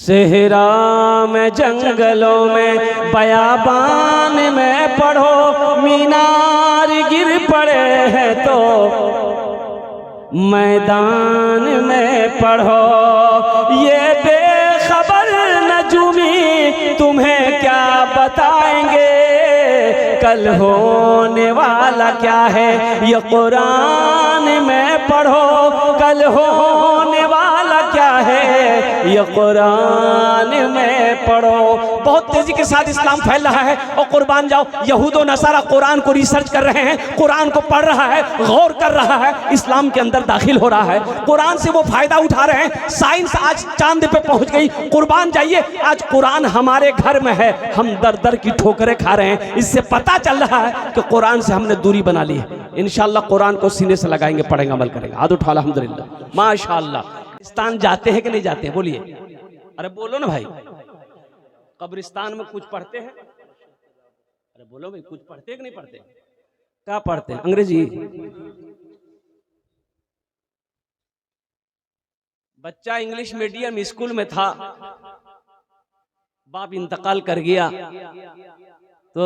सेहरा में जंगलों में बयाबान में पढ़ो, मीनार गिर पड़े हैं तो मैदान में पढ़ो। ये बेखबर नजूमी तुम्हें क्या बताएंगे, कल होने वाला क्या है ये कुरान में पढ़ो। कल होने वाला क्या है ये कुरान में पढ़ो। बहुत तेजी के साथ इस्लाम फैल रहा है और कुर्बान जाओ, यहूद और नसारा कुरान को रिसर्च कर रहे हैं, कुरान को पढ़ रहा है, गौर कर रहा है, इस्लाम के अंदर दाखिल हो रहा है, कुरान से वो फायदा उठा रहे हैं। साइंस आज चांद पे पहुंच गई। कुर्बान जाइए, आज कुरान हमारे घर में है, हम दर दर की ठोकरें खा रहे हैं। इससे पता चल रहा है कि कुरान से हमने दूरी बना ली है। इंशाअल्लाह कुरान को सीने से लगाएंगे, पढ़ेंगे, अमल करेंगे। हाथ उठा अल्हम्दुलिल्लाह, माशाअल्लाह। कब्रिस्तान जाते हैं कि नहीं जाते हैं? बोलिए, अरे बोलो ना भाई। कब्रिस्तान में कुछ पढ़ते हैं? अरे बोलो भाई, कुछ पढ़ते हैं कि नहीं पढ़ते? क्या पढ़ते हैं? अंग्रेजी? बच्चा इंग्लिश मीडियम स्कूल में था, बाप इंतकाल कर गया तो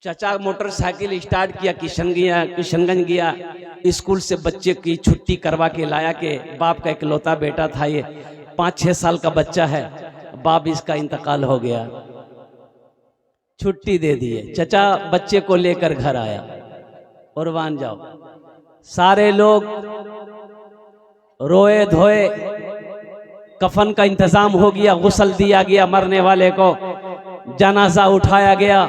चाचा मोटरसाइकिल स्टार्ट किया, किशनगंज गया, स्कूल से बच्चे की छुट्टी करवा के लाया कि बाप का इकलौता बेटा था, ये 5-6 साल का बच्चा है, बाप इसका इंतकाल हो गया, छुट्टी दे दिए। चाचा बच्चे को लेकर घर आया, कुर्बान जाओ, सारे लोग रोए धोए, कफन का इंतजाम हो गया, गुस्ल दिया गया मरने वाले को, जनाजा उठाया गया,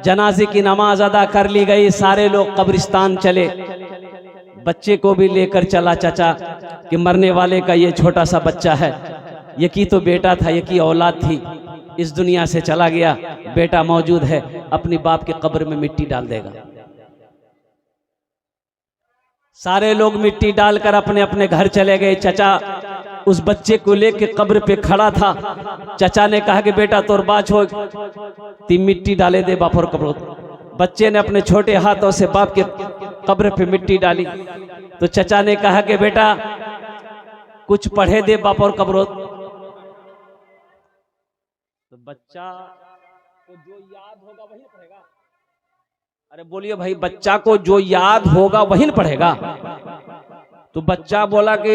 जनाजे की नमाज अदा कर ली गई, सारे लोग कब्रिस्तान चले। बच्चे को भी लेकर चला चाचा कि मरने वाले का ये छोटा सा बच्चा है, ये की तो बेटा था, ये की औलाद थी, इस दुनिया से चला गया, बेटा मौजूद है, अपनी बाप के कब्र में मिट्टी डाल देगा। सारे लोग मिट्टी डालकर अपने अपने घर चले गए। चाचा उस बच्चे को लेके कब्र पे खड़ा था। चाचा ने कहा कि बेटा तोर बात हो, ती मिट्टी डाले दे बाप और कब्र। बच्चे ने अपने छोटे हाथों से बाप के कब्र पे मिट्टी डाली तो चाचा ने कहा कि बेटा कुछ पढ़े दे बाप और कब्र। तो बच्चा को जो याद होगा वही पढ़ेगा। अरे बोलिए भाई, बच्चा को जो याद होगा वही न पढ़ेगा। तो बच्चा बोला कि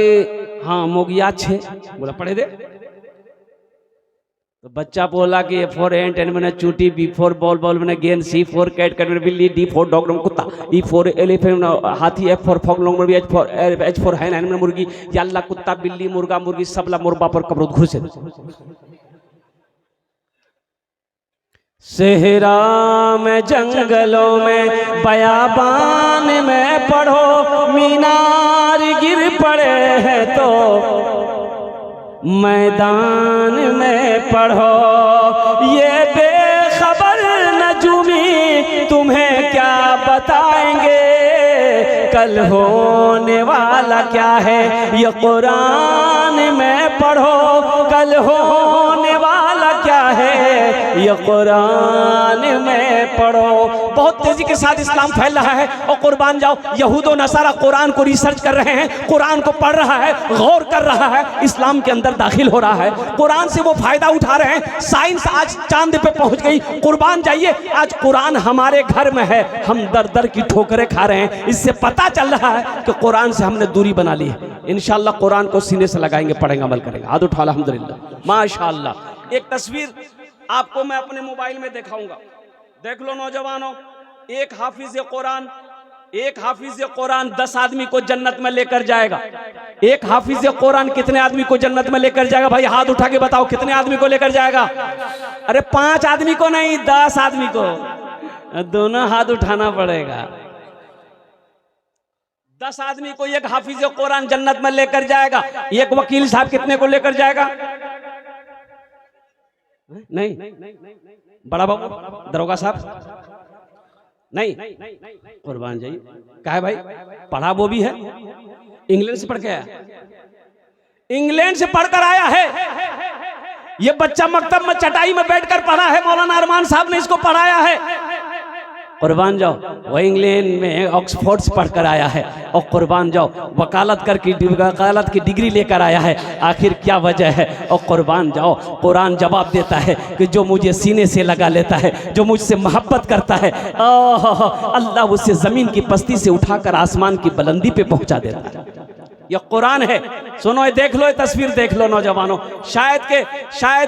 हाँ मोग याद छे, बोला पढ़े दे। तो बच्चा बोला कि A for ant, N मैंने चूटी, B for बॉल, बॉल मैंने गेंद, C for कैट, कैट मैंने बिल्ली, D for डॉग कुत्ता, E for एलिफेंट हाथी, F for फॉग लॉन्ग मैंने H for हैन, N मैंने मुर्गी, या अल्लाह कुत्ता बिल्ली मुर्गा मुर्गी सबला मुर्बा पर कब्र घुसे। सेहरा में जंगलों में बयाबान में पढ़ो, मीनार गिर पड़े हैं तो मैदान में पढ़ो। ये बेखबर नजूमी तुम्हें क्या बताएंगे, कल होने वाला क्या है ये कुरान में पढ़ो। कल होने वाला क्या है ये कुरान में पढ़ो। बहुत तेजी के साथ इस्लाम फैल रहा है और कुर्बान जाओ, यहूद और नसारा कुरान को रिसर्च कर रहे हैं, कुरान को पढ़ रहा है, गौर कर रहा है, इस्लाम के अंदर दाखिल हो रहा है, कुरान से वो फायदा उठा रहे हैं। साइंस आज चांद पे पहुंच गई। कुर्बान जाइए, आज कुरान हमारे घर में है, हम दर दर की ठोकरें खा रहे हैं। इससे पता चल रहा है कि कुरान से हमने दूरी बना ली है। इंशाअल्लाह कुरान को सीने से लगाएंगे, पढ़ेंगे, अमल करेंगे। हाथ उठा अल्हम्दुलिल्लाह, माशाअल्लाह। एक तस्वीर आपको मैं अपने मोबाइल में दिखाऊंगा, देख लो नौजवानों। एक हाफिज कुरान 10 आदमी को जन्नत में लेकर जाएगा। एक हाफिज कुरान कितने आदमी को जन्नत में लेकर जाएगा? भाई हाथ उठा के बताओ, कितने आदमी को लेकर जाएगा? अरे 5 आदमी को नहीं, 10 आदमी को। दोनों हाथ उठाना पड़ेगा। 10 आदमी को एक हाफिज कुरान जन्नत में लेकर जाएगा। एक वकील साहब कितने को लेकर जाएगा? नहीं, बड़ा बाबू दरोगा साहब नहीं, कुर्बान जाइए। क्या है भाई, पढ़ा वो भी है, इंग्लैंड से पढ़ के आया, इंग्लैंड से पढ़कर आया है। ये बच्चा मकतब में चटाई में बैठकर पढ़ा है, मौलाना अरमान साहब ने इसको पढ़ाया है। कुर्बान जाओ, वो इंग्लैंड में ऑक्सफोर्ड से पढ़कर आया है और कुर्बान जाओ वकालत की डिग्री लेकर आया है। आखिर क्या वजह है? और कुर्बान जाओ, कुरान जवाब देता है कि जो मुझे सीने से लगा लेता है, जो मुझसे मोहब्बत करता है, अल्लाह उसे ज़मीन की पस्ती से उठाकर आसमान की बुलंदी पे पहुंचा देता है। ये कुरान है। सुनो, ये देख लो, ये तस्वीर देख लो नौजवानों, शायद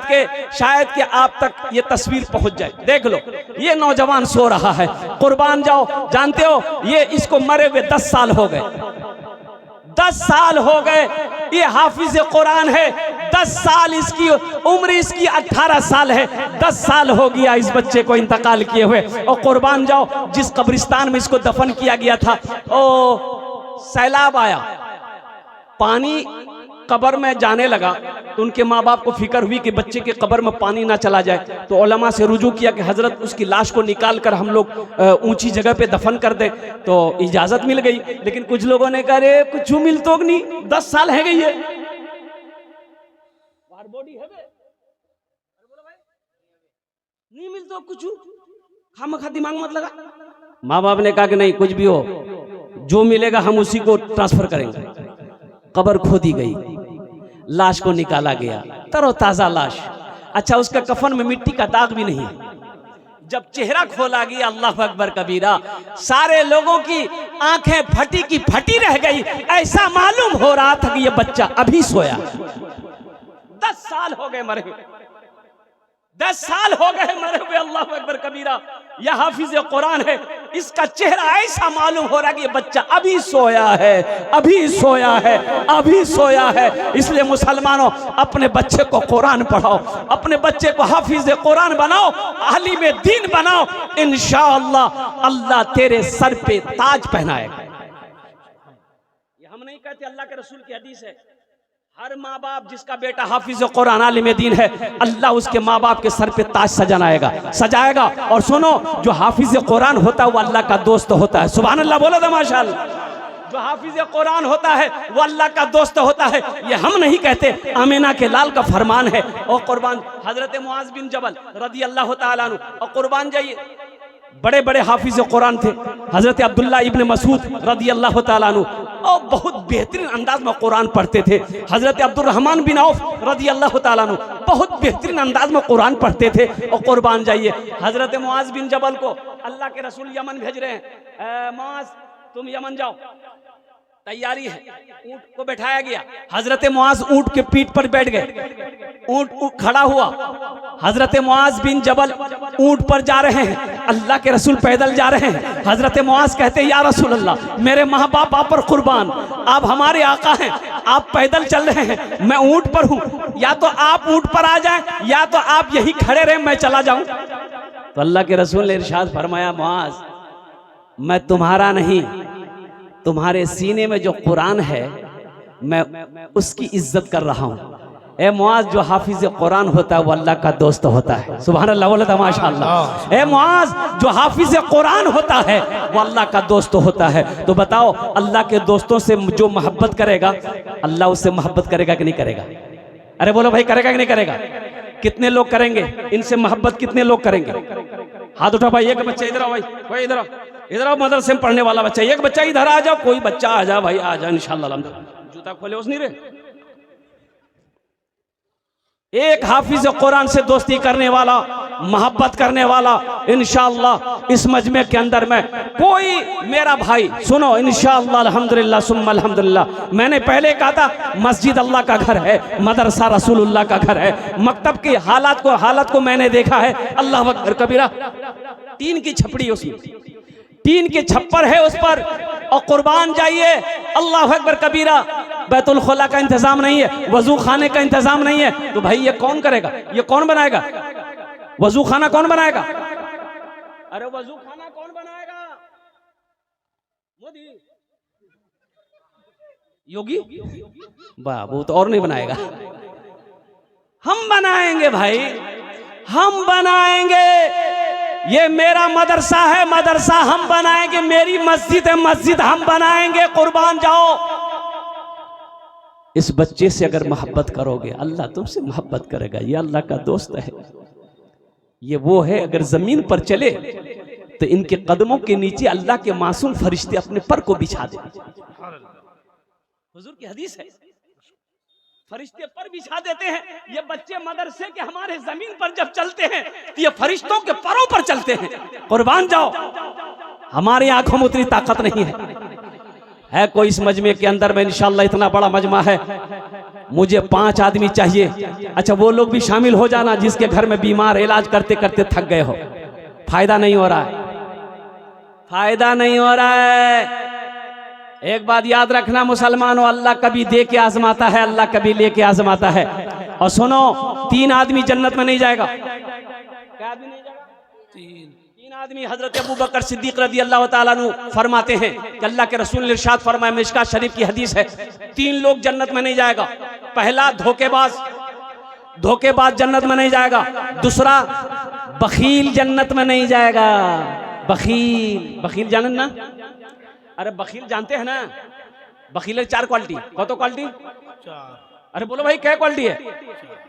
के आप तक ये तस्वीर पहुंच जाए। देख लो, ये नौजवान सो रहा है। कुर्बान जाओ, जानते हो ये इसको मरे हुए 10 साल हो गए। 10 साल हो गए। ये हाफिज कुरान है। 10 साल इसकी उम्र, इसकी 18 साल है। 10 साल हो गया इस बच्चे को इंतकाल किए हुए। और कुर्बान जाओ, जिस कब्रिस्तान में इसको दफन किया गया था, सैलाब आया, पानी कब्र में जाने लगा, तो उनके माँ बाप को फिक्र हुई कि बच्चे के कब्र में पानी ना चला जाए। तो उलमा से रुजू किया कि हजरत उसकी लाश को निकाल कर हम लोग ऊंची जगह पे दफन कर दे। तो इजाजत मिल गई। लेकिन कुछ लोगों ने कहा रे कुछ मिल तो नहीं, 10 साल है गई है, बॉडी है नहीं मिल तो कुछ खामखा दिमाग मत लगा। माँ बाप ने कहा कि नहीं, कुछ भी हो, जो मिलेगा हम उसी को ट्रांसफर करेंगे। कब्र खोदी गई, लाश को निकाला गया, तरोताजा लाश। अच्छा, उसका कफन में मिट्टी का दाग भी नहीं। जब चेहरा खोला गया, अल्लाह अकबर कबीरा, सारे लोगों की आंखें फटी की फटी रह गई। ऐसा मालूम हो रहा था कि यह बच्चा अभी सोया। 10 साल हो गए मरे हुए, 10 साल हो गए मरे हुए। अल्लाह अकबर कबीरा, यह हाफिज कुरान है। इसका चेहरा ऐसा मालूम हो रहा कि ये बच्चा अभी सोया है, अभी सोया है, अभी सोया है। इसलिए मुसलमानों, अपने बच्चे को कुरान पढ़ाओ, अपने बच्चे को हाफिज कुरान बनाओ, आलिम दीन बनाओ। इंशाअल्लाह अल्लाह तेरे सर पे ताज पहनाएगा। ये हम नहीं कहते, अल्लाह के रसूल की हदीस है। हर माँ बाप जिसका बेटा हाफिज कुरान आलिम दीन है, अल्लाह उसके माँ बाप के सर पे ताज सजाएगा। और सुनो, जो हाफिज कुरान होता है वो अल्लाह का दोस्त होता है। सुभान अल्लाह बोलो तो माशाअल्लाह। जो हाफिज कुरान होता है वो अल्लाह का दोस्त होता है। ये हम नहीं कहते, आमिना के लाल का फरमान है। और कुर्बान हजरत मुआज बिन जबल रदी अल्लाह तआला अन्हु, और कुर्बान जाइए, बड़े बड़े हाफिज कुरान थे। हजरत अब्दुल्ला इब्न मसूद रदी अल्लाह तआला अन्हु, और बहुत बेहतरीन अंदाज में कुरान पढ़ते थे। हजरत अब्दुल रहमान बिन औफ रदी अल्लाह तआला अन्हु बहुत बेहतरीन अंदाज में कुरान पढ़ते थे। और कुर्बान जाइए, हजरत मुआज बिन जबल को अल्लाह के रसूल यमन भेज रहे हैं, मुआज तुम यमन जाओ, तैयारी है। ऊंट को बैठाया गया, हजरत मुआज ऊंट के पीठ पर बैठ गए। ऊंट खड़ा हुआ, हजरत मुआज बिन जबल ऊंट पर जा रहे हैं, अल्लाह के रसूल पैदल जा रहे हैं। हजरत मुआज कहते हैं, या रसूल अल्लाह, मेरे माँ बाप आप पर कुर्बान, आप हमारे आका हैं, आप पैदल चल रहे हैं, मैं ऊंट पर हूँ, या तो आप ऊंट पर आ जाएं या तो आप यही खड़े रहे, मैं चला जाऊं। तो अल्लाह के रसूल ने इरशाद फरमाया, मुआज मैं तुम्हारा नहीं, तुम्हारे सीने में जो कुरान है मैं उसकी इज्जत कर रहा हूँ। ए मुआज, जो हाफिज कुरान होता है वो अल्लाह का दोस्त होता है। सुभान अल्लाह बोले तो माशाअल्लाह। ए मुआज, जो हाफिज कुरान होता है वो अल्लाह का दोस्त होता है। तो बताओ, अल्लाह के दोस्तों से जो मोहब्बत करेगा, अल्लाह उससे मोहब्बत करेगा कि नहीं करेगा? अरे बोलो भाई, करेगा कि नहीं करेगा? कितने लोग करेंगे इनसे मोहब्बत? कितने लोग करेंगे? हाथ उठा भाई। एक बच्चा इधर आओ भाई, कोई इधर आओ, इधर आओ, मदरसे में पढ़ने वाला बच्चा, एक बच्चा इधर आ जाओ, कोई बच्चा आ जाओ भाई, आ जाओ इंशाअल्लाह। जूता खोले उस नहीं रे। एक हाफिज कुरान से दोस्ती करने वाला, मोहब्बत करने वाला, इंशाअल्लाह इस मजमे के अंदर में कोई मेरा भाई, सुनो इंशाअल्लाह, अल्हम्दुलिल्लाह सुम्मा अल्हम्दुलिल्लाह। मैंने पहले कहा था, मस्जिद अल्लाह का घर है, मदरसा रसूलुल्लाह का घर है। मकतब की हालत को मैंने देखा है, अल्लाह अकबर कबीरा। टीन की छपड़ी है उसमें, टीन के छप्पर है उस पर। और कुर्बान जाइए, अल्लाह अकबर कबीरा, बैतुल खुला का इंतजाम नहीं है, वजू खाने का इंतजाम नहीं है। तो भाई ये कौन करेगा? ये कौन बनाएगा? वजू खाना कौन बनाएगा? अरे वजू खाना कौन बनाएगा? मोदी, योगी, बाबू तो और नहीं बनाएगा, हम बनाएंगे भाई, हम बनाएंगे। ये मेरा मदरसा है, मदरसा हम बनाएंगे। मेरी मस्जिद है, मस्जिद हम बनाएंगे। कुर्बान जाओ। इस बच्चे से अगर मोहब्बत करोगे, अल्लाह तुमसे मोहब्बत करेगा। ये अल्लाह का दोस्त है, ये वो है, अगर जमीन पर चले तो इनके कदमों के नीचे अल्लाह के मासूम फरिश्ते अपने पर को बिछा देते। हुजूर की हदीस है, फरिश्ते पर बिछा देते हैं। ये बच्चे मदरसे के हमारे जमीन पर जब चलते हैं तो ये फरिश्तों के परों पर चलते हैं। कुर्बान जाओ, हमारी आंखों में उतनी ताकत नहीं है कोई इस मजमे के अंदर में इंशाअल्लाह इतना बड़ा मजमा है, मुझे 5 आदमी चाहिए। अच्छा वो लोग भी शामिल हो जाना जिसके घर में बीमार इलाज करते करते थक गए हो, फायदा नहीं हो रहा है, फायदा नहीं हो रहा है। एक बात याद रखना मुसलमानों, अल्लाह कभी दे के आजमाता है, अल्लाह कभी लेके आजमाता है। और सुनो, 3 आदमी जन्नत में नहीं जाएगा। क्या आदमी नहीं जाएगा? 3 आदमी। हजरत अबू बकर सिद्दीक रज़ी अल्लाह ताला अन्हु फरमाते हैं कि अल्लाह के रसूल ने इरशाद फरमाया, मिशकात शरीफ की हदीस है, 3 लोग जन्नत में नहीं जाएगा। पहला धोखेबाज, धोखेबाज जन्नत में नहीं जाएगा। दूसरा बखील जन्नत में नहीं जाएगा। बखील, बखील जाने ना? अरे बखील जानते हैं ना? बखील 4 क्वालिटी। कौन तो क्वालिटी? 4। अरे बोलो भाई क्या क्वालिटी है?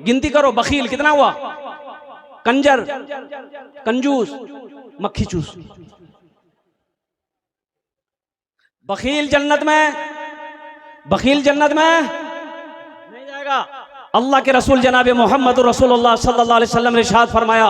गिनती करो। बखील कितना हुआ? कंजर, कंजूस, मक्खी चूस। बखील जन्नत में, बखील जन्नत में नहीं जाएगा। अल्लाह के रसूल जनाब मोहम्मद रसूलुल्लाह सल्लल्लाहु अलैहि वसल्लम ने इरशाद फरमाया,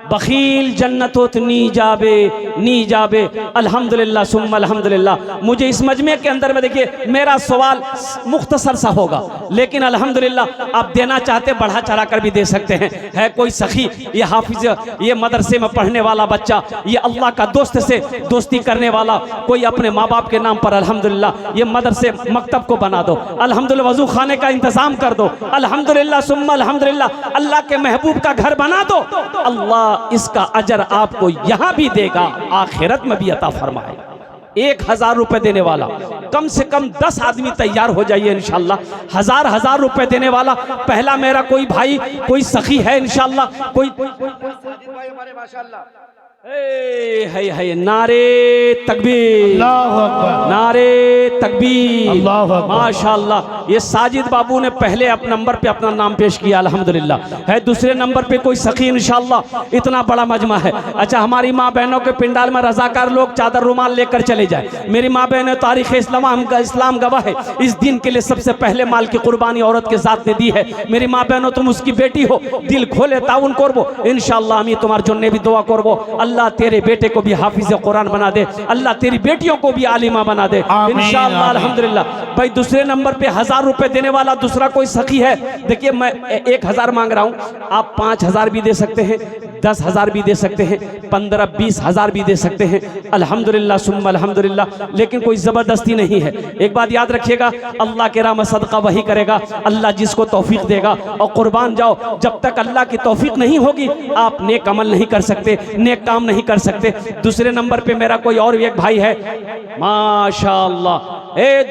बखील जन्नतोत नी जाबे, नी जाबे। अल्हम्दुलिल्लाह सुम्मा अल्हम्दुलिल्लाह। मुझे इस मजमे के अंदर में देखिए, मेरा सवाल मुख्तसर सा होगा, लेकिन अल्हम्दुलिल्लाह आप देना चाहते बढ़ा चढ़ा कर भी दे सकते हैं। है कोई सखी, ये हाफिज, ये मदरसे में पढ़ने वाला बच्चा, ये अल्लाह का दोस्त से दोस्ती करने वाला, कोई अपने माँ बाप के नाम पर अल्हम्दुलिल्लाह ये मदरसे मकतब को बना दो, अल्हम्दुलिल्लाह वजू खाने का इंतजाम कर दो, अल्हम्दुलिल्लाह सुम्मा अल्हम्दुलिल्लाह अल्लाह के महबूब का घर बना दो। अल्लाह इसका अजर आपको यहां भी देगा, आखिरत में भी अता फरमाएगा। 1000 रुपए देने वाला, कम से कम 10 आदमी तैयार हो जाइए इंशाल्लाह। 1000 रुपए देने वाला पहला मेरा कोई भाई, कोई सखी है इंशाल्लाह, कोई हमारे माशाल्लाह। है नारे तकबीर, नारे तकबीर, माशाल्लाह। ये साजिद बाबू ने पहले अपने नंबर पे अपना नाम पेश किया अल्हम्दुलिल्लाह। है दूसरे नंबर पे कोई सखी इंशाल्लाह। इतना बड़ा मजमा है। अच्छा हमारी माँ बहनों के पिंडाल में रजाकार लोग चादर रुमाल लेकर चले जाए। मेरी माँ बहनें तारीख इस्लाम गवाह है, इस दिन के लिए सबसे पहले माल की कुर्बानी औरत के साथ ने दी है। मेरी माँ बहनों तुम उसकी बेटी हो, दिल खोले ताउन करबो इंशाल्लाह। আমি তোমার জন্য भी दुआ করব, अल्लाह तेरे बेटे को भी हाफिज कुरान बना दे, अल्लाह तेरी बेटियों को भी आलिमा बना दे इंशाअल्लाह अल्हम्दुलिल्लाह। भाई दूसरे नंबर पे 1000 रुपए देने वाला दूसरा कोई सखी है। देखिए मैं 1000 मांग रहा हूँ, आप 5000 भी दे सकते हैं, 10,000 भी दे सकते हैं, 15-20 हजार भी दे सकते हैं अल्हम्दुलिल्लाह सुम्मा अल्हम्दुलिल्लाह। लेकिन कोई जबरदस्ती नहीं है। एक बात याद रखिएगा, अल्लाह के राह में सदका वही करेगा अल्लाह जिसको तौफीक देगा। और कुर्बान जाओ, जब तक अल्लाह की तौफीक नहीं होगी आप नेक अमल नहीं कर सकते, नेक काम नहीं कर सकते। दूसरे नंबर पे मेरा कोई और एक भाई है माशाअल्लाह।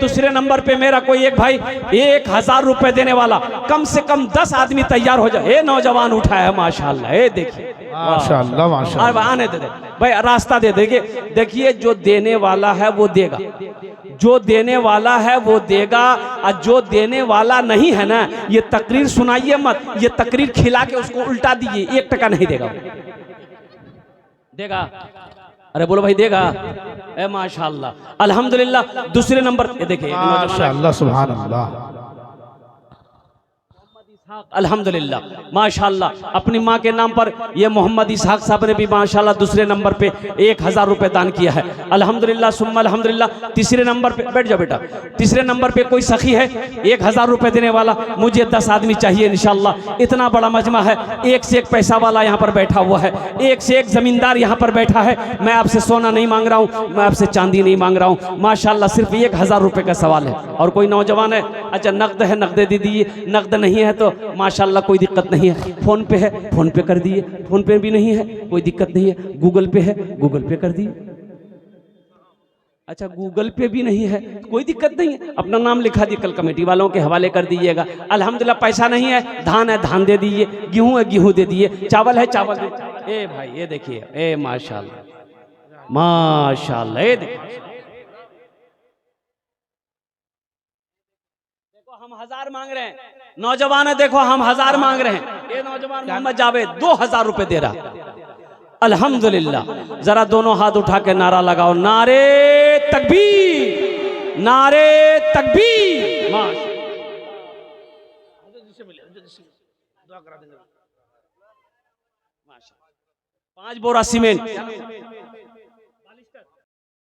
दूसरे नंबर पे मेरा कोई एक भाई 1000 रुपए देने वाला, कम से कम 10 आदमी तैयार हो जाए। नौजवान उठा है माशाअल्लाह। देखिए माशाअल्लाह माशाअल्लाह। आने दे भाई, रास्ता दे देंगे। देखिए जो देने वाला है वो देगा, जो देने वाला है वो देगा, और जो देने वाला नहीं है ना, ये तकरीर सुनाइए मत, ये तकरीर खिला के उसको उल्टा दीजिए, 1 टका नहीं देगा। देगा? अरे बोलो भाई देगा? ए माशाअल्लाह अल्हम्दुलिल्लाह। दूसरे नंबर पे देखिए माशाअल्लाह सुभान अल्लाह अल्हम्दुलिल्लाह माशाअल्लाह। अपनी माँ के नाम पर ये मोहम्मद इसहाक साहब ने भी माशाअल्लाह दूसरे नंबर पे 1000 रुपए दान किया है अल्हम्दुलिल्लाह सुम्मा अल्हम्दुलिल्लाह। तीसरे नंबर पे बैठ जाओ बेटा, तीसरे नंबर पे कोई सखी है 1000 रुपए देने वाला। मुझे 10 आदमी चाहिए इंशाअल्लाह। इतना बड़ा मजमा है, एक से एक पैसा वाला यहाँ पर बैठा हुआ है, एक से एक जमींदार यहाँ पर बैठा है। मैं आपसे सोना नहीं मांग रहा हूँ, मैं आपसे चांदी नहीं मांग रहा हूँ माशाअल्लाह। सिर्फ 1000 रुपए का सवाल है। और कोई नौजवान है, अच्छा नकद है नकद दे दीजिए, नकद नहीं है तो माशाअल्लाह कोई दिक्कत नहीं है। फोन पे है फोन पे कर दिए, फोन पे भी नहीं है कोई दिक्कत नहीं है। गूगल पे है गूगल पे कर दिए। अच्छा गूगल पे भी नहीं है कोई दिक्कत नहीं है, अपना नाम लिखा दिए, कल कमेटी वालों के हवाले कर दीजिएगा अल्हम्दुलिल्लाह। पैसा नहीं है, धान है धान दे दीजिए, गेहूं है गेहूं दे दिए, चावल है चावल दे। ए भाई ये देखिए, ए माशाअल्लाह माशाअल्लाह। ये देखिए हम 1000 मांग रहे हैं, नौजवान है देखो हम 1000 मांग रहे हैं। ये नौजवान मोहम्मद जावेद 2000 रुपए दे रहा। अल्हम्दुलिल्लाह। जरा दोनों हाथ उठा के नारा लगाओ, नारे तकबीर, नारे तकबीर। माशाअल्लाह। 5 बोरा सीमेंट